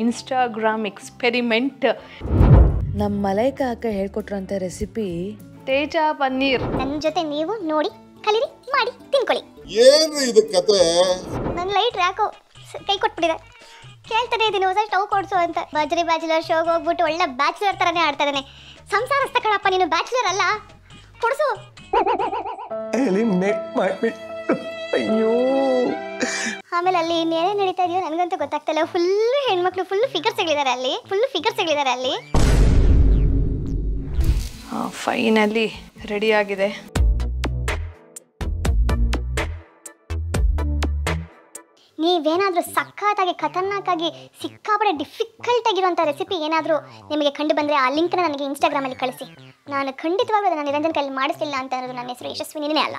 Instagram experiment. ನಮ್ಮ ಮಲೈಕಾ ಅಕ್ಕ ಹೇಳ್ಕೊಟ್ರಂತ recipe ತೇಜ ಪನ್ನೀರ್. ನನ್ನ ಜೊತೆ ನೀವು ನೋಡಿ ಕಲೀರಿ ಮಾಡಿ ತಿನ್ಕೊಳ್ಳಿ. ಏನು ಇದು ಕತೆ? ನನ್ನ ಲೈಟ್ ಯಾಕೋ ಕೈ ಕೊಟ್ಬಿಟ್ಟಿದೆ. ಕೇಳ್ತಾನೆ ಇದೀನಿ ಹೊಸ ಸ್ಟವ್ ಕೊಡ್ಸು ಅಂತ. ಬಜ್ರಿ ಬ್ಯಾಚುಲರ್ ಶೋಗೆ ಹೋಗ್ಬಿಟ್ಟು ಒಳ್ಳೆ ಬ್ಯಾಚುಲರ್ ಥರನೇ ಆಡ್ತಾ ಇದ್ದಾನೆ. ಸಂಸಾರಸ್ಥ ಕಣಪ್ಪ ನೀನು, ಬ್ಯಾಚುಲರ್ ಅಲ್ಲ, ಕೊಡ್ಸು. ಅಯ್ಯೋ ಆಮೇಲೆ ಅಲ್ಲಿ ಇನ್ನೇನೇ ನಡೀತಾ ಇದೆಯೋ ನನಗಂತೂ ಗೊತ್ತಾಗ್ತಾ ಇಲ್ಲ. ಫುಲ್ ಹೆಣ್ಮಕ್ಳು, ಫುಲ್ ಫಿಗರ್ಸ್ಗಳಿದ್ದಾರೆ ಅಲ್ಲಿ. ಫೈನಲಿ ರೆಡಿ ಆಗಿದೆ. ನೀವೇನಾದರೂ ಸಖತ್ತಾಗಿ ಖತರ್ನಾಕಾಗಿ ಸಿಕ್ಕಾಪಟ್ಟೆ ಡಿಫಿಕಲ್ಟ್ ಆಗಿರುವಂಥ ರೆಸಿಪಿ ಏನಾದರೂ ನಿಮಗೆ ಕಂಡು ಬಂದರೆ ಆ ಲಿಂಕ್ನ ನನಗೆ ಇನ್ಸ್ಟಾಗ್ರಾಮಲ್ಲಿ ಕಳಿಸಿ. ನಾನು ಖಂಡಿತವಾಗೂ ಅದನ್ನು ನಿರಂಜನ್ ಕೈಲಿ ಮಾಡಿಸ್ಲಿಲ್ಲ ಅಂತ ಅನ್ನೋದು ನನ್ನ ಹೆಸರು ಯಶಸ್ವಿನಿನೇ ಅಲ್ಲ.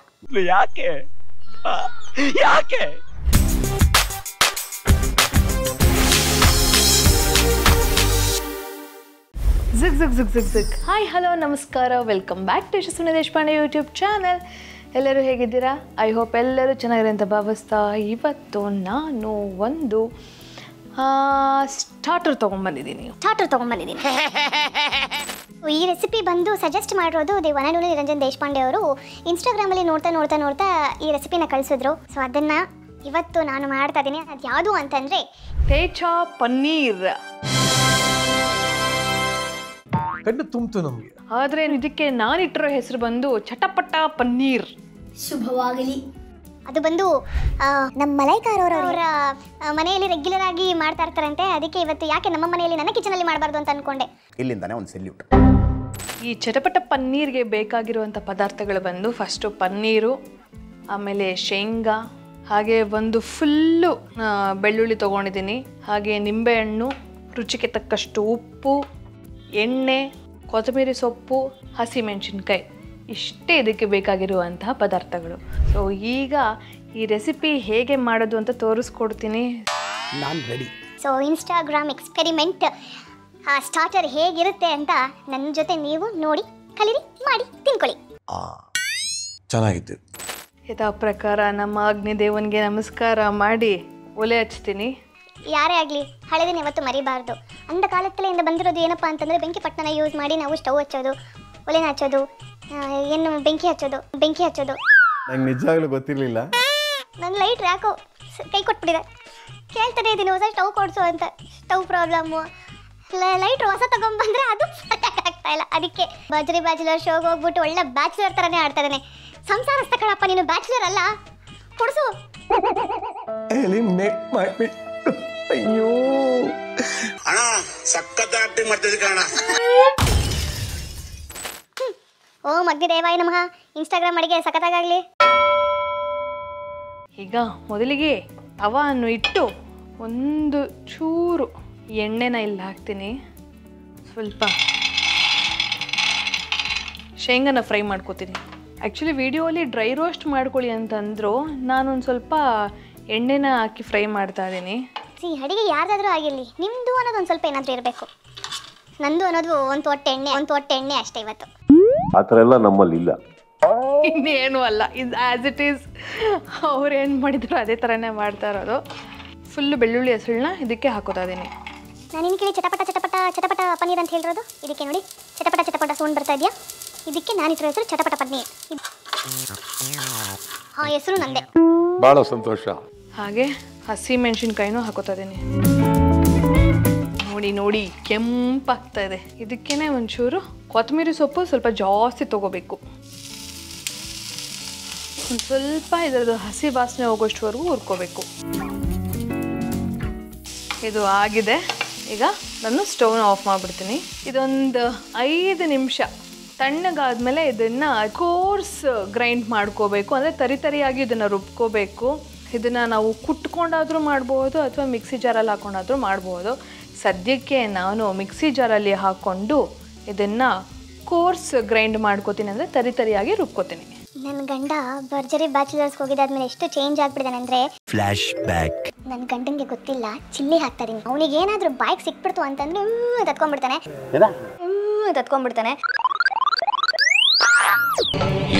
ಯಾಕೆ ಜಿಗ್ ಜಿಗ್ ಜಿಗ್ ಜಿಗ್ ಜಿಗ್. ಹಾಯ್ ಹಲೋ ನಮಸ್ಕಾರ, welcome back to Yashaswini Deshpande YouTube channel. ಎಲ್ಲರೂ ಹೇಗಿದ್ದೀರಾ? ಐ ಹೋಪ್ ಎಲ್ಲರೂ ಚೆನ್ನಾಗಿರೋ ಅಂತ ಭಾವಿಸ್ತಾ ಇವತ್ತು ನಾನು ಒಂದು ಸ್ಟಾರ್ಟರ್ ತೊಗೊಂಡ್ಬಂದಿದ್ದೀನಿ. ಈ ರೆಸಿಪಿ ಬಂದು ಸಜೆಸ್ಟ್ ಮಾಡಿರೋದು the one and only Niranjan Deshpande ಅವರು. ಇನ್ಸ್ಟಾಗ್ರಾಮಲ್ಲಿ ನೋಡ್ತಾ ಈ ರೆಸಿಪಿನ ಕಳಿಸಿದ್ರು. ಸೊ ಅದನ್ನು ಇವತ್ತು ನಾನು ಮಾಡ್ತಾ ಇದ್ದೀನಿ. ಅದು ಯಾವುದು ಅಂತಂದರೆ ತೇಜ ಪನ್ನೀರ್. ಕಣ್ಣು ತುಂಬಿತು ನಮಗೆ. ಆದರೆ ಇದಕ್ಕೆ ನಾನಿಟ್ಟಿರೋ ಹೆಸರು ಬಂದು ಚಟಪಟ ಪನ್ನೀರ್. ಶುಭವಾಗಲಿ. ಅದು ಬಂದು ನಮ್ಮ ಮಲೈಕಾ ಅವರ ಮನೆಯಲ್ಲಿ ರೆಗ್ಯುಲರ್ ಆಗಿ ಮಾಡ್ತಾ ಇರ್ತಾರಂತೆ. ಅದಕ್ಕೆ ಇವತ್ತು ಯಾಕೆ ನಮ್ಮ ಮನೆಯಲ್ಲಿ ನನ್ನ ಕಿಚನಲ್ಲಿ ಮಾಡಬಾರ್ದು ಅಂತ ಅನ್ಕೊಂಡೆ. ಇಲ್ಲಿಂದಾನೆ ಒಂದು ಸೆಲ್ಯೂಟ್. ಈ ಚಟಪಟ ಪನ್ನೀರ್ಗೆ ಬೇಕಾಗಿರುವಂಥ ಪದಾರ್ಥಗಳು ಬಂದು ಫಸ್ಟು ಪನ್ನೀರು, ಆಮೇಲೆ ಶೇಂಗಾ, ಹಾಗೆ ಒಂದು ಫುಲ್ಲು ಬೆಳ್ಳುಳ್ಳಿ ತೊಗೊಂಡಿದ್ದೀನಿ, ಹಾಗೆ ನಿಂಬೆಹಣ್ಣು, ರುಚಿಗೆ ತಕ್ಕಷ್ಟು ಉಪ್ಪು, ಎಣ್ಣೆ, ಕೊತ್ತಂಬರಿ ಸೊಪ್ಪು, ಹಸಿಮೆಣಸಿನ್ಕಾಯಿ. ಇಷ್ಟೇ ಇದಕ್ಕೆ ಬೇಕಾಗಿರುವಂತಹ ಪದಾರ್ಥಗಳು. ಸೊ ಈಗ ಈ ರೆಸಿಪಿ ಹೇಗೆ ಮಾಡೋದು ಅಂತ ತೋರಿಸ್ಕೊಡ್ತೀನಿ. ನಾನು ready. So Instagram experiment starter ಹೇಗಿರುತ್ತೆ ಅಂತ ನನ್ನ ಜೊತೆ ನೀವು ನೋಡಿ ಕಲೀರಿ ಮಾಡಿ ತಿನ್ಕೊಳ್ಳಿ. ಚೆನ್ನಾಗಿತ್ತು. ಯಥಾ ಪ್ರಕಾರ ನಮ್ಮ ಅಗ್ನಿದೇವನಿಗೆ ನಮಸ್ಕಾರ ಮಾಡಿ ಒಲೆ ಹಚ್ತೀನಿ. ಯಾರೇ ಆಗಲಿ ಹಳೆದಿನ ಯಾವತ್ತು ಮರಿಬಾರ್ದು. ಅಂದ ಕಾಲದಲ್ಲಿಂದ ಬಂದಿರೋದು ಏನಪ್ಪ ಅಂತಂದರೆ ಬೆಂಕಿ ಪಟ್ಟಣ ಯೂಸ್ ಮಾಡಿ ನಾವು ಸ್ಟವ್ ಹಚ್ಚೋದು, ಒಲೆನ ಹಚ್ಚೋದು, ಏನು ಬೆಂಕಿ ಹಚ್ಚೋದು. ನಂಗೆ ನಿಜವಾಗ್ಲೂ ಗೊತ್ತಿರಲಿಲ್ಲ. ನನ್ನ ಲೈಟ್ ಯಾಕೋ ಕೈ ಕೊಟ್ಬಿಟ್ಟಿದೆ. ಕೇಳ್ತಾನೆ ಇದೀನಿ ಹೊಸ ಸ್ಟವ್ ಕೊಡ್ಸು ಅಂತ. Stove problem. ಲೈಟ್ ಹೊಸ ತಗೊಂಡ್ಬಂದ್ರೆ ಅದು ಆಗ್ತಾ ಇಲ್ಲ. ಅದಕ್ಕೆ ಬಜ್ರಿ ಬ್ಯಾಚುಲರ್ ಶೋಗೆ ಹೋಗ್ಬಿಟ್ಟು ಒಳ್ಳೆ ಬ್ಯಾಚುಲರ್ ಥರನೇ ಆಡ್ತಾ ಇದ್ದಾನೆ. ಸಂಸಾರಸ್ಥ ಕಣಪ್ಪ ನೀನು, ಬ್ಯಾಚುಲರ್ ಅಲ್ಲ, ಕೊಡ್ಸು. ಅಯ್ಯೋ ಅಣ್ಣ ಸಖತ್ ಆಕ್ಟಿಂಗ್ ಮಾಡ್ತಿದ್ದೆ ಕಣ. ಓಂ ಅಗ್ನಿದೇವಾಯ ನಮಃ. ಇನ್ಸ್ಟಾಗ್ರಾಮ್ ಅಡಿಗೆ ಸಖತ್ತಾಗಲಿ. ಈಗ ಮೊದಲಿಗೆ ತವನ್ನು ಇಟ್ಟು ಒಂದು ಚೂರು ಎಣ್ಣೆನ ಇಲ್ಲಿ ಹಾಕ್ತೀನಿ. ಸ್ವಲ್ಪ ಶೇಂಗಾನ ಫ್ರೈ ಮಾಡ್ಕೋತೀನಿ. ಆ್ಯಕ್ಚುಲಿ ವಿಡಿಯೋಲಿ ಡ್ರೈ ರೋಸ್ಟ್ ಮಾಡ್ಕೊಳ್ಳಿ ಅಂತಂದರು, ನಾನೊಂದು ಸ್ವಲ್ಪ ಎಣ್ಣೆನ ಹಾಕಿ ಫ್ರೈ ಮಾಡ್ತಾ ಇದ್ದೀನಿ. ಅಡಿಗೆ ಯಾರ್ದಾದ್ರೂ ಆಗಿರಲಿ, ನಿಮ್ಮದು ಅನ್ನೋದು ಒಂದು ಸ್ವಲ್ಪ ಏನಾದರೂ ಇರಬೇಕು. ನಂದು ಅನ್ನೋದು ಒಂದು ತೊಟ್ಟೆ ಎಣ್ಣೆ ಅಷ್ಟೇ. ಇವತ್ತು ಆ ಥರ ಎಲ್ಲ ನಮ್ಮಲ್ಲಿ ಇಲ್ಲ. ಇನ್ನೇನು ಅಲ್ಲ, ಇದು ಆ್ಯಸ್ ಇಟ್ ಈಸ್ ಅವ್ರು ಏನು ಮಾಡಿದ್ರು ಅದೇ ಥರನೇ ಮಾಡ್ತಾ ಇರೋದು. ಫುಲ್ಲು ಬೆಳ್ಳುಳ್ಳಿ ಹೆಸಳನ್ನ ಇದಕ್ಕೆ ಹಾಕೋತಾ ಇದ್ದೀನಿ. ನಾನು ಇನ್ನು ಕೇಳಿ ಚಟಪಟ ಪನ್ನೀರ್ ಅಂತ ಹೇಳಿರೋದು. ಇದಕ್ಕೆ ನೋಡಿ ಚಟಪಟ ಸೌಂಡ್ ಬರ್ತಾ ಇದೆಯಾ? ಇದಕ್ಕೆ ನಾನಿಟ್ಟಿರೋ ಹೆಸರು ಚಟಪಟ ಪನ್ನೀರ್. ಹೆಸರು ನಂದೆ. ಭಾಳ ಸಂತೋಷ. ಹಾಗೆ ಹಸಿ ಮೆಣಸಿನ್ಕಾಯಿನೂ ಹಾಕೋತಾ ಇದ್ದೀನಿ. ನೋಡಿ ಕೆಂಪಾಗ್ತಾ ಇದೆ. ಇದಕ್ಕೇನೆ ಒಂಚೂರು ಕೊತ್ತಂಬರಿ ಸೊಪ್ಪು ಸ್ವಲ್ಪ ಜಾಸ್ತಿ ತೊಗೋಬೇಕು. ಒಂದು ಸ್ವಲ್ಪ ಇದರದ್ದು ಹಸಿ ವಾಸನೆ ಹೋಗೋಷ್ಟವರೆಗೂ ಹುರ್ಕೋಬೇಕು. ಇದು ಆಗಿದೆ. ಈಗ ನಾನು ಸ್ಟವ್ನ ಆಫ್ ಮಾಡಿಬಿಡ್ತೀನಿ. ಇದೊಂದು 5 ನಿಮಿಷ ತಣ್ಣಗಾದ್ಮೇಲೆ ಇದನ್ನು ಕೋರ್ಸ್ ಗ್ರೈಂಡ್ ಮಾಡ್ಕೋಬೇಕು. ಅಂದರೆ ತರಿಯಾಗಿ ಇದನ್ನು ರುಬ್ಕೋಬೇಕು. ಇದನ್ನು ನಾವು ಕುಟ್ಕೊಂಡಾದರೂ ಮಾಡ್ಬೋದು ಅಥವಾ ಮಿಕ್ಸಿ ಜಾರಲ್ಲಿ ಹಾಕ್ಕೊಂಡಾದರೂ ಮಾಡ್ಬೋದು. ಸದ್ಯಕ್ಕೆ ನಾನು ಮಿಕ್ಸಿ ಜಾರಲ್ಲಿ ಹಾಕ್ಕೊಂಡು ಇದನ್ನು ಕೋರ್ಸ್ ಗ್ರೈಂಡ್ ಮಾಡ್ಕೋತೀನಿ, ಅಂದರೆ ತರಿಯಾಗಿ ರುಬ್ಕೋತೀನಿ. ನನ್ನ ಗಂಡ ಭರ್ಜರಿ ಬ್ಯಾಚುಲರ್ಸ್ ಹೋಗಿದ್ದಾದ್ಮೇಲೆ ಎಷ್ಟು ಚೇಂಜ್ ಆಗ್ಬಿಟ್ಟಿದ್ದಾನೆ ಅಂದರೆ, ಫ್ಲಾಶ್ ಬ್ಯಾಕ್. ನನ್ನ ಗಂಡಂಗೆ ಗೊತ್ತಿಲ್ಲ ಚಿಲ್ಲಿ ಹಾಕ್ತಾ ಇದೀನಿ. ಅವನಿಗೆ ಏನಾದರೂ ಬಾಯ್ಗೆ ಸಿಕ್ಬಿಡ್ತು ಅಂತಂದ್ರೆ ತತ್ಕೊಂಡ್ಬಿಡ್ತಾನೆ.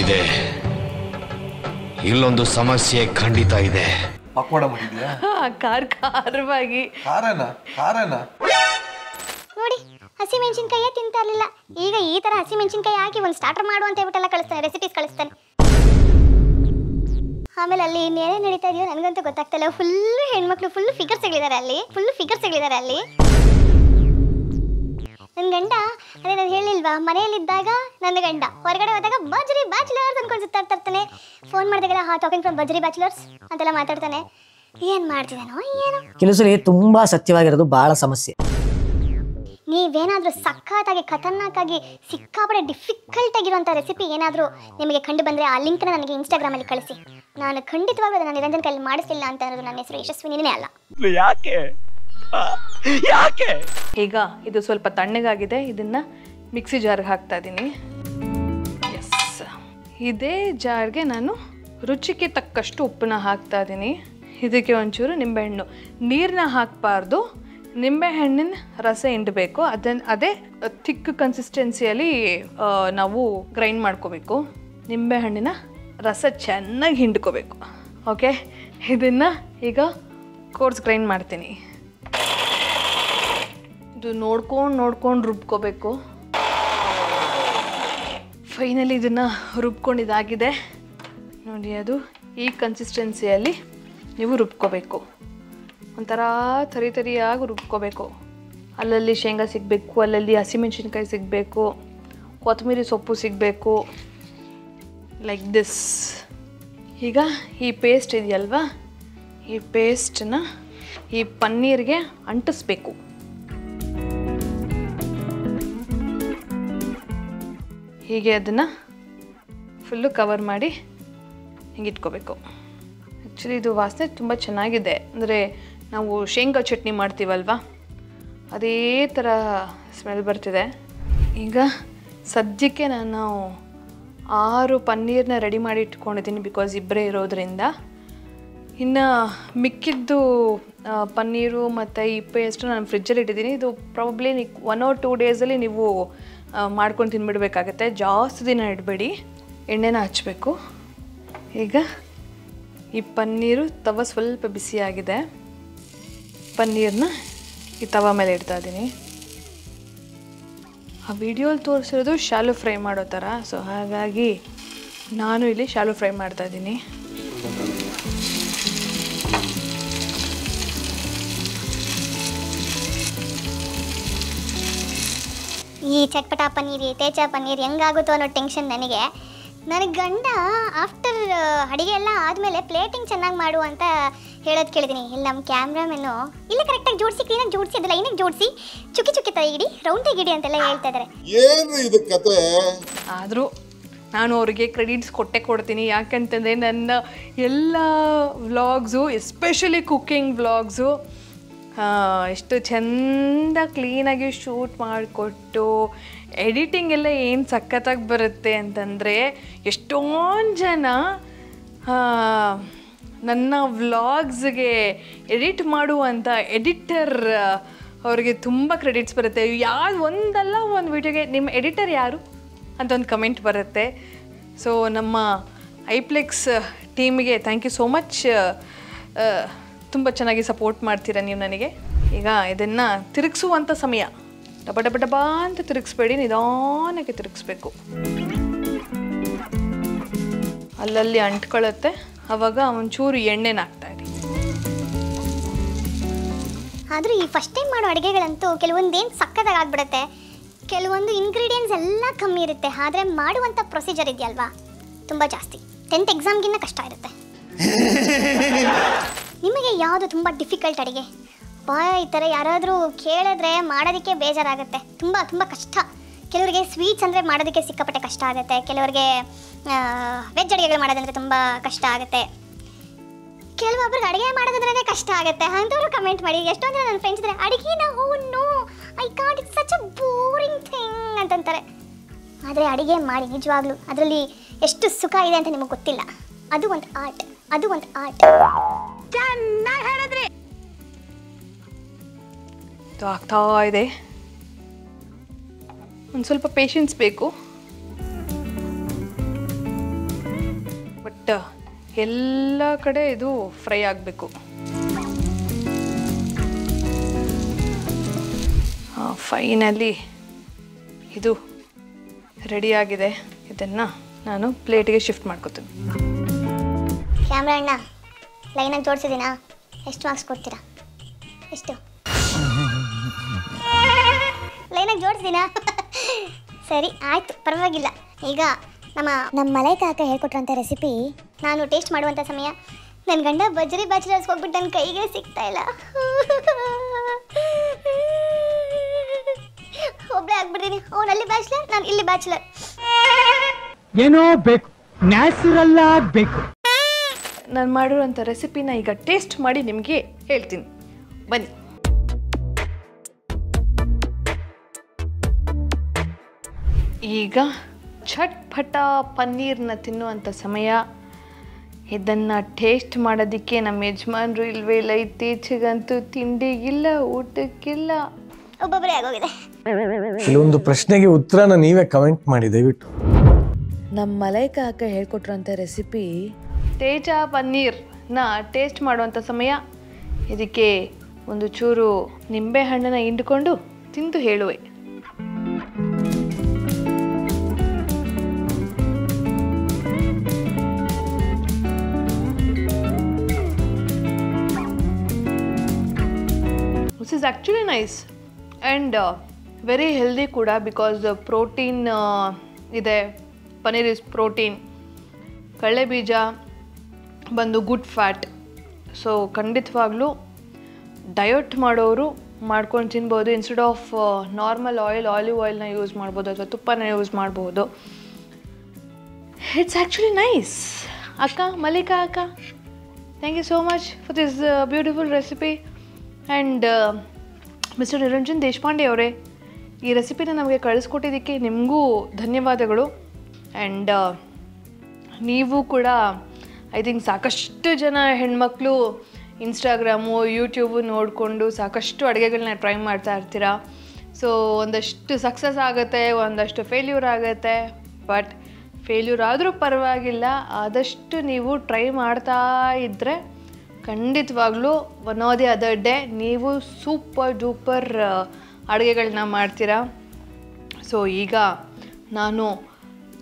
ಇದೆ ಇಲ್ಲೊಂದು ಸಮಸ್ಯೆ ಖಂಡಿತ ಇದೆ. ಪಕೋಡ ಮಾಡಿದ್ಯಾ? ಖಾರವಾಗಿ. ಖಾರನ ನೋಡಿ ಹಸಿಮೆಣಸಿನ್ಕಾಯೇ ತಿಂತಾ ಇರಲಿಲ್ಲ, ಈಗ ಈ ಥರ ಹಸಿಮೆಣಸಿನ್ಕಾಯಿ ಹಾಕಿ ಒಂದು ಸ್ಟಾರ್ಟರ್ ಮಾಡು ಅಂತ ಹೇಳ್ಬಿಟ್ಟೆಲ್ಲ ಕಳಿಸ್ತಾನೆ, ರೆಸಿಪೀಸ್ ಕಳಿಸ್ತಾನೆ. ಆಮೇಲೆ ಅಲ್ಲಿ ಇನ್ನೇನೇ ನಡೀತಾ ಇದೆಯೋ ನನಗಂತೂ ಗೊತ್ತಾಗ್ತಿಲ್ಲ. ಫುಲ್ಲು ಹೆಣ್ಮಕ್ಳು, ಫುಲ್ಲು ಫಿಗರ್ಸ್ ಸಿಗಲಿದ್ದಾರೆ ಅಲ್ಲಿ. ನನ್ನ ಗಂಡ ಅದೇ ನಾನು ಹೇಳಿಲ್ವಾ, ಮನೆಯಲ್ಲಿದ್ದಾಗ ನನ್ನ ಗಂಡ, ಹೊರಗಡೆ ಹೋದಾಗ ಬಜ್ರಿ ಬ್ಯಾಚುಲರ್ಸ್ ಅನ್ಕೊಂಡು ಸುತ್ತಾಡ್ತಾನೆ. ಫೋನ್ ಮಾಡಿದಾಗೆಲ್ಲ ಟಾಕಿಂಗ್ ಫ್ರಮ್ ಬಜ್ರಿ ಬ್ಯಾಚುಲರ್ಸ್ ಅಂತೆಲ್ಲ ಮಾತಾಡ್ತಾನೆ. ಏನು ಮಾಡ್ತಿದ್ದಾನೋ ಏನೋ. ಕೆಲವು ಸಲ ತುಂಬಾ ಸತ್ಯವಾಗಿರೋದು ಬಹಳ ಸಮಸ್ಯೆ. ನೀವೇನಾದರೂ ಸಖತ್ತಾಗಿ ಖತರ್ನಾಕಾಗಿ ಸಿಕ್ಕಾಪಡೆ ಡಿಫಿಕಲ್ಟ್ ಆಗಿರುವಂಥ ರೆಸಿಪಿ ಏನಾದರೂ ನಿಮಗೆ ಕಂಡು ಬಂದರೆ ಆ ಲಿಂಕ್ನ ನನಗೆ ಇನ್ಸ್ಟಾಗ್ರಾಮಲ್ಲಿ ಕಳಿಸಿ. ನಾನು ಖಂಡಿತವಾಗ್ಲೂ ಅದನ್ನು ನಿರಂಜನ್ ಕೈಲಿ ಮಾಡಿಸ್ಲಿಲ್ಲ ಅಂತ ಅನ್ನೋದು ನನ್ನ ಹೆಸರು ಯಶಸ್ವಿನಿನೇ ಅಲ್ಲ. ಯಾಕೆ ಈಗ ಇದು ಸ್ವಲ್ಪ ತಣ್ಣಗಾಗಿದೆ, ಇದನ್ನ ಮಿಕ್ಸಿ ಜಾರ್ಗೆ ಹಾಕ್ತಾ ಇದ್ದೀನಿ. ಎಸ್, ಇದೇ ಜಾರ್ಗೆ ನಾನು ರುಚಿಗೆ ತಕ್ಕಷ್ಟು ಉಪ್ಪನ್ನ ಹಾಕ್ತಾ ಇದ್ದೀನಿ. ಇದಕ್ಕೆ ಒಂಚೂರು ನಿಂಬೆಹಣ್ಣು, ನೀರನ್ನ ಹಾಕಬಾರ್ದು, ನಿಂಬೆಹಣ್ಣಿನ ರಸ ಹಿಂಡಬೇಕು. ಅದೇ ಥಿಕ್ ಕನ್ಸಿಸ್ಟೆನ್ಸಿಯಲ್ಲಿ ನಾವು ಗ್ರೈಂಡ್ ಮಾಡ್ಕೋಬೇಕು. ನಿಂಬೆಹಣ್ಣಿನ ರಸ ಚೆನ್ನಾಗಿ ಹಿಂಡ್ಕೋಬೇಕು. ಓಕೆ, ಇದನ್ನು ಈಗ ಕೋರ್ಸ್ ಗ್ರೈಂಡ್ ಮಾಡ್ತೀನಿ. ಇದು ನೋಡ್ಕೊಂಡು ರುಬ್ಕೋಬೇಕು. ಫೈನಲಿ ಇದನ್ನು ರುಬ್ಕೊಂಡಿದ್ದಾಗಿದೆ ನೋಡಿ. ಅದು ಈ ಕನ್ಸಿಸ್ಟೆನ್ಸಿಯಲ್ಲಿ ನೀವು ರುಬ್ಕೋಬೇಕು. ಒಂಥರ ತರಿಯಾಗಿ ರುಬ್ಕೋಬೇಕು. ಅಲ್ಲಲ್ಲಿ ಶೇಂಗಾ ಸಿಗಬೇಕು, ಅಲ್ಲಲ್ಲಿ ಹಸಿಮೆಣಸಿನ್ಕಾಯಿ ಸಿಗಬೇಕು, ಕೊತ್ತಂಬರಿ ಸೊಪ್ಪು ಸಿಗಬೇಕು, ಲೈಕ್ ದಿಸ್. ಈಗ ಈ ಪೇಸ್ಟ್ ಇದೆಯಲ್ವಾ, ಈ ಪೇಸ್ಟನ್ನ ಈ ಪನ್ನೀರ್ಗೆ ಅಂಟಿಸ್ಬೇಕು. ಹೀಗೆ ಅದನ್ನು ಫುಲ್ಲು ಕವರ್ ಮಾಡಿ ಹಿಂಗೆ ಇಟ್ಕೋಬೇಕು. ಆ್ಯಕ್ಚುಲಿ ಇದು ವಾಸನೆ ತುಂಬ ಚೆನ್ನಾಗಿದೆ. ಅಂದರೆ ನಾವು ಶೇಂಗಾ ಚಟ್ನಿ ಮಾಡ್ತೀವಲ್ವ, ಅದೇ ಥರ ಸ್ಮೆಲ್ ಬರ್ತಿದೆ. ಈಗ ಸದ್ಯಕ್ಕೆ ನಾನು 6 ಪನ್ನೀರನ್ನ ರೆಡಿ ಮಾಡಿ ಇಟ್ಕೊಂಡಿದ್ದೀನಿ, ಬಿಕಾಸ್ ಇಬ್ಬರೇ ಇರೋದ್ರಿಂದ. ಇನ್ನು ಮಿಕ್ಕಿದ್ದು ಪನ್ನೀರು ಮತ್ತು ಈ ಪೇಸ್ಟು ನಾನು ಫ್ರಿಜ್ಜಲ್ಲಿ ಇಟ್ಟಿದ್ದೀನಿ. ಇದು ಪ್ರಾಬಬ್ಲಿ 1 or 2 ಡೇಸಲ್ಲಿ ನೀವು ಮಾಡ್ಕೊಂಡು ತಿನ್ಬಿಡ್ಬೇಕಾಗತ್ತೆ. ಜಾಸ್ತಿ ದಿನ ಇಡಬೇಡಿ, ಎಣ್ಣೆನ ಹಚ್ಚಬೇಕು. ಈಗ ಈ ಪನ್ನೀರು ತವ ಸ್ವಲ್ಪ ಬಿಸಿಯಾಗಿದೆ, ಪನ್ನೀರನ್ನ ಈ ತವ ಮೇಲೆ ಇಡ್ತಾ ಇದ್ದೀನಿ. ಆ ವಿಡಿಯೋಲಿ ತೋರಿಸಿರೋದು ಶಾಲು ಫ್ರೈ ಮಾಡೋ ಥರ, ಸೊ ಹಾಗಾಗಿ ನಾನು ಇಲ್ಲಿ ಶಾಲು ಫ್ರೈ ಮಾಡ್ತಾ ಇದ್ದೀನಿ. ಈ ಚಟ್ಪಟ ಪನ್ನೀರ್, ತೇಜ ಪನ್ನೀರ್ ಹೆಂಗಾಗುತ್ತೋ ಅನ್ನೋ ಟೆನ್ಷನ್ ನನಗೆ. ನನಗೆ ಗಂಡ ಆಫ್ಟರ್ ಅಡುಗೆ ಎಲ್ಲ ಆದಮೇಲೆ ಪ್ಲೇಟಿಂಗ್ ಚೆನ್ನಾಗಿ ಮಾಡು ಅಂತ ಹೇಳೋದು ಕೇಳಿದ್ದೀನಿ. ಇಲ್ಲಿ ನಮ್ಮ ಕ್ಯಾಮ್ರಾಮೆನ್ನು ಇಲ್ಲ ಕರೆಕ್ಟಾಗಿ ಜೋಡಿಸಿ, ಕ್ಲೀನಾಗಿ ಜೋಡಿಸಿ, ಅದು ಲೈನಾಗಿ ಜೋಡಿಸಿ, ಚುಕ್ಕಿ ತೆಗಿಡಿ, ರೌಂಡ್ ತೆಗಿಡಿ ಅಂತೆಲ್ಲ ಹೇಳ್ತಾ ಇದ್ದಾರೆ. ಏನು ಇದು ಕತೆ? ಆದರೂ ನಾನು ಅವರಿಗೆ ಕ್ರೆಡಿಟ್ಸ್ ಕೊಡ್ತೀನಿ. ಯಾಕಂತಂದರೆ ನನ್ನ ಎಲ್ಲ ವ್ಲಾಗ್ಸು, ಎಸ್ಪೆಷಲಿ ಕುಕ್ಕಿಂಗ್ ವ್ಲಾಗ್ಸು, ಎಷ್ಟು ಚೆಂದ ಕ್ಲೀನಾಗಿ ಶೂಟ್ ಮಾಡಿಕೊಟ್ಟು ಎಡಿಟಿಂಗ್ ಎಲ್ಲ ಏನು ಸಖತ್ತಾಗಿ ಬರುತ್ತೆ ಅಂತಂದರೆ, ಎಷ್ಟೊಂದು ಜನ ನನ್ನ ವ್ಲಾಗ್ಸ್ಗೆ ಎಡಿಟ್ ಮಾಡುವಂಥ ಎಡಿಟರ್ ಅವ್ರಿಗೆ ತುಂಬ ಕ್ರೆಡಿಟ್ಸ್ ಬರುತ್ತೆ. ಒಂದಲ್ಲ ಒಂದು ವಿಡಿಯೋಗೆ ನಿಮ್ಮ ಎಡಿಟರ್ ಯಾರು ಅಂತ ಒಂದು ಕಮೆಂಟ್ ಬರುತ್ತೆ. ಸೊ ನಮ್ಮ ಐಪ್ಲೆಕ್ಸ್ ಟೀಮಿಗೆ ಥ್ಯಾಂಕ್ ಯು ಸೋ ಮಚ್. ತುಂಬ ಚೆನ್ನಾಗಿ ಸಪೋರ್ಟ್ ಮಾಡ್ತೀರಾ ನೀವು ನನಗೆ. ಈಗ ಇದನ್ನು ತಿರುಗಿಸುವಂಥ ಸಮಯ. ಡಬ ಅಂತ ತಿರುಗಿಸ್ಬೇಡಿ, ನಿಧಾನಕ್ಕೆ ತಿರುಗಿಸ್ಬೇಕು. ಅಲ್ಲಲ್ಲಿ ಅಂಟ್ಕೊಳ್ಳುತ್ತೆ, ಆವಾಗ ಒಂಚೂರು ಎಣ್ಣೆನ ಹಾಕ್ತಾಯಿರಿ. ಆದರೂ ಈ ಫಸ್ಟ್ ಟೈಮ್ ಮಾಡೋ ಅಡುಗೆಗಳಂತೂ ಕೆಲವೊಂದೇನು ಸಕ್ಕತ್ತಾಗಿ ಆಗ್ಬಿಡುತ್ತೆ. ಕೆಲವೊಂದು ಇಂಗ್ರೀಡಿಯೆಂಟ್ಸ್ ಎಲ್ಲ ಕಮ್ಮಿ ಇರುತ್ತೆ, ಆದರೆ ಮಾಡುವಂಥ ಪ್ರೊಸೀಜರ್ ಇದೆಯಲ್ವಾ ತುಂಬ ಜಾಸ್ತಿ. 10th ಎಕ್ಸಾಮ್ಗಿನ್ನ ಕಷ್ಟ ಇರುತ್ತೆ. ನಿಮಗೆ ಯಾವುದು ತುಂಬ ಡಿಫಿಕಲ್ಟ್ ಅಡುಗೆ? ಈ ಥರ ಯಾರಾದರೂ ಕೇಳಿದ್ರೆ ಮಾಡೋದಕ್ಕೆ ಬೇಜಾರಾಗುತ್ತೆ. ತುಂಬ ಕಷ್ಟ. ಕೆಲವರಿಗೆ ಸ್ವೀಟ್ಸ್ ಅಂದರೆ ಮಾಡೋದಕ್ಕೆ ಸಿಕ್ಕಾಪಟ್ಟೆ ಕಷ್ಟ ಆಗುತ್ತೆ, ಕೆಲವರಿಗೆ ವೆಜ್ ಅಡುಗೆಗಳು ಮಾಡೋದಂದರೆ ತುಂಬ ಕಷ್ಟ ಆಗುತ್ತೆ, ಕೆಲವೊಬ್ರಿಗೆ ಅಡುಗೆ ಮಾಡೋದಂದ್ರೆ ಕಷ್ಟ ಆಗುತ್ತೆ. ಅಂಥವ್ರು ಕಮೆಂಟ್ ಮಾಡಿ. ಎಷ್ಟೊಂದು ಜನ ನನ್ನ ಫ್ರೆಂಡ್ಸ್ ಇದ್ದಾರೆ, ಅಡುಗೆನ no I can't, it's such a boring thing ಅಂತಂತಾರೆ. ಆದರೆ ಅಡುಗೆ ಮಾಡಿ ನಿಜವಾಗ್ಲೂ ಅದರಲ್ಲಿ ಎಷ್ಟು ಸುಖ ಇದೆ ಅಂತ ನಿಮಗೆ ಗೊತ್ತಿಲ್ಲ. ಅದು ಒಂದು ಆರ್ಟ್. ಚೆನ್ನಾಗಿ ಹೇಳಿದ್ರಿ. ಇದು ಆಗ್ತಾ ಇದೆ, ಒಂದು ಸ್ವಲ್ಪ ಪೇಷನ್ಸ್ ಬೇಕು. ಬಟ್ ಎಲ್ಲ ಕಡೆ ಇದು ಫ್ರೈ ಆಗಬೇಕು. ಫೈನಲಿ ಇದು ರೆಡಿಯಾಗಿದೆ. ಇದನ್ನು ನಾನು ಪ್ಲೇಟಿಗೆ ಶಿಫ್ಟ್ ಮಾಡ್ಕೊತೀನಿ. ಕ್ಯಾಮ್ರಾ ಅಣ್ಣ ಲೈನಾಗಿ ಜೋಡಿಸಿದ್ದೀನಾ? ಎಷ್ಟು ಮಾರ್ಕ್ಸ್ ಕೊಡ್ತೀರಾ? ಎಷ್ಟು ಲೈನಾಗಿ ಜೋಡಿಸಿದ್ದೀನಾ? ಸರಿ ಆಯಿತು, ಪರವಾಗಿಲ್ಲ. ಈಗ ನಮ್ಮ ಮಲೈಕಾ ಅಕ್ಕ ಹೇಳ್ಕೊಟ್ರಂಥ ರೆಸಿಪಿ ನಾನು ಟೇಸ್ಟ್ ಮಾಡುವಂಥ ಸಮಯ ನನ್ನ ಗಂಡ ಬಜ್ರಿ ಬ್ಯಾಚುಲರ್ಸ್ ಹೋಗ್ಬಿಟ್ಟು ನನ್ನ ಕೈಗೆ ಸಿಗ್ತಾ ಇಲ್ಲ. ಒಬ್ಬಳೇ ಆಗ್ಬಿಡ್ತೀನಿ. ಅವನಲ್ಲಿ ಬ್ಯಾಚುಲರ್, ನಾನು ಇಲ್ಲಿ ಬ್ಯಾಚುಲರ್. ಏನೋ ಬೇಕು, ನ್ಯಾಚುರಲ್ ಆಗಬೇಕು. ನಾನು ಮಾಡಿರುವಂಥ ರೆಸಿಪಿನ ಈಗ ಟೇಸ್ಟ್ ಮಾಡಿ ನಿಮಗೆ ಹೇಳ್ತೀನಿ, ಬನ್ನಿ. ಈಗ ಛಟ್ಪಟ ಪನ್ನೀರ್ನ ತಿನ್ನುವಂಥ ಸಮಯ. ಇದನ್ನು ಟೇಸ್ಟ್ ಮಾಡೋದಕ್ಕೆ ನಮ್ಮ ಯಜಮಾನ್ರು ಇಲ್ವೇ ಇಲ್ಲ. ಇತ್ತೀಚೆಗಂತೂ ತಿಂಡಿಗಿಲ್ಲ, ಊಟಕ್ಕಿಲ್ಲ, ಒಬ್ಬೊಬ್ಬರೇ ಆಗೋಗಿದೆ. ಕೆಲವೊಂದು ಪ್ರಶ್ನೆಗೆ ಉತ್ತರನ ನೀವೇ ಕಮೆಂಟ್ ಮಾಡಿ ದಯವಿಟ್ಟು. ನಮ್ಮ ಮಲೈಕಾ ಅಕ್ಕ ಹೇಳ್ಕೊಟ್ರಂಥ ರೆಸಿಪಿ ತೇಜ ಪನ್ನೀರ್ನ ಟೇಸ್ಟ್ ಮಾಡುವಂಥ ಸಮಯ. ಇದಕ್ಕೆ ಒಂದು ಚೂರು ನಿಂಬೆ ಹಣ್ಣನ್ನು ಹಿಂಡ್ಕೊಂಡು ತಿಂದು ಹೇಳುವೆ. This is actually nice and very healthy ಕೂಡ, because ಪ್ರೋಟೀನ್ ಇದೆ. Paneer is protein. ಕಡಲೆ ಬೀಜ ಬಂದು ಗುಡ್ ಫ್ಯಾಟ್. ಸೊ ಖಂಡಿತವಾಗ್ಲೂ ಡಯಟ್ ಮಾಡೋರು ಮಾಡ್ಕೊಂಡು ತಿನ್ಬೋದು. ಇನ್ಸ್ಟೆಡ್ ಆಫ್ ನಾರ್ಮಲ್ ಆಲಿವ್ ಆಯಿಲ್ನ ಯೂಸ್ ಮಾಡ್ಬೋದು ಅಥವಾ ತುಪ್ಪನ ಯೂಸ್ ಮಾಡ್ಬೋದು. It's actually nice. ಅಕ್ಕ, ಮಲ್ಲಿಕಾ ಅಕ್ಕ, thank you so much for this beautiful recipe. And mister Niranjan Deshpande ಅವರೇ, ಈ ರೆಸಿಪಿನ ನಮಗೆ ಕಳಿಸ್ಕೊಟ್ಟಿದ್ದಕ್ಕೆ ನಿಮಗೂ ಧನ್ಯವಾದಗಳು. ಆ್ಯಂಡ್ ನೀವು ಕೂಡ ಐ ಥಿಂಕ್ ಸಾಕಷ್ಟು ಜನ ಹೆಣ್ಮಕ್ಳು ಇನ್ಸ್ಟಾಗ್ರಾಮು, ಯೂಟ್ಯೂಬು ನೋಡಿಕೊಂಡು ಸಾಕಷ್ಟು ಅಡುಗೆಗಳನ್ನ ಟ್ರೈ ಮಾಡ್ತಾ ಇರ್ತೀರಾ. ಸೊ ಒಂದಷ್ಟು ಸಕ್ಸಸ್ ಆಗುತ್ತೆ, ಒಂದಷ್ಟು ಫೇಲ್ಯೂರ್ ಆಗುತ್ತೆ. ಬಟ್ ಫೇಲ್ಯೂರ್ ಆದರೂ ಪರವಾಗಿಲ್ಲ, ಆದಷ್ಟು ನೀವು ಟ್ರೈ ಮಾಡ್ತಾ ಇದ್ದರೆ ಖಂಡಿತವಾಗ್ಲೂ one R the other day ನೀವು ಸೂಪರ್ ಡೂಪರ್ ಅಡುಗೆಗಳನ್ನ ಮಾಡ್ತೀರಾ. ಸೊ ಈಗ ನಾನು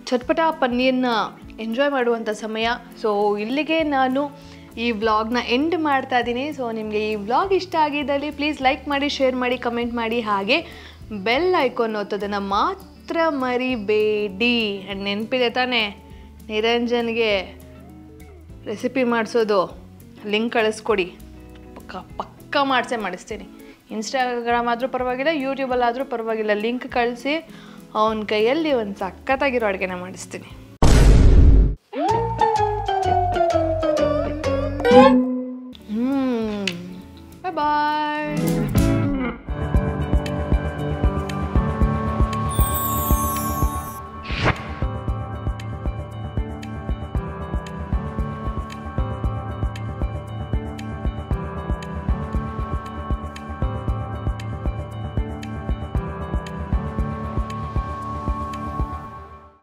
ಚಟ್ಪಟ ಪನ್ನೀರ್ನ ಎಂಜಾಯ್ ಮಾಡುವಂಥ ಸಮಯ. ಸೊ ಇಲ್ಲಿಗೆ ನಾನು ಈ ವ್ಲಾಗ್ನ ಎಂಡ್ ಮಾಡ್ತಾ ಇದ್ದೀನಿ. ಸೊ ನಿಮಗೆ ಈ ವ್ಲಾಗ್ ಇಷ್ಟ ಆಗಿದ್ದಲ್ಲಿ ಪ್ಲೀಸ್ ಲೈಕ್ ಮಾಡಿ, ಶೇರ್ ಮಾಡಿ, ಕಮೆಂಟ್ ಮಾಡಿ, ಹಾಗೆ ಬೆಲ್ ಐಕಾನ್ ಒತ್ತೋದನ್ನು ಮಾತ್ರ ಮರಿಬೇಡಿ. ಆ್ಯಂಡ್ ನೆನಪಿದೆ ತಾನೇ, ನಿರಂಜನ್ಗೆ ರೆಸಿಪಿ ಮಾಡಿಸೋದು ಲಿಂಕ್ ಕಳಿಸ್ಕೊಡಿ. ಪಕ್ಕ ಮಾಡಿಸ್ತೀನಿ. ಇನ್ಸ್ಟಾಗ್ರಾಮ್ ಆದರೂ ಪರವಾಗಿಲ್ಲ, ಯೂಟ್ಯೂಬಲ್ಲಾದರೂ ಪರವಾಗಿಲ್ಲ, ಲಿಂಕ್ ಕಳಿಸಿ ಅವನ ಕೈಯಲ್ಲಿ ಒಂದು ಸಖತ್ತಾಗಿರೋ ಅಡುಗೆನ ಮಾಡಿಸ್ತೀನಿ.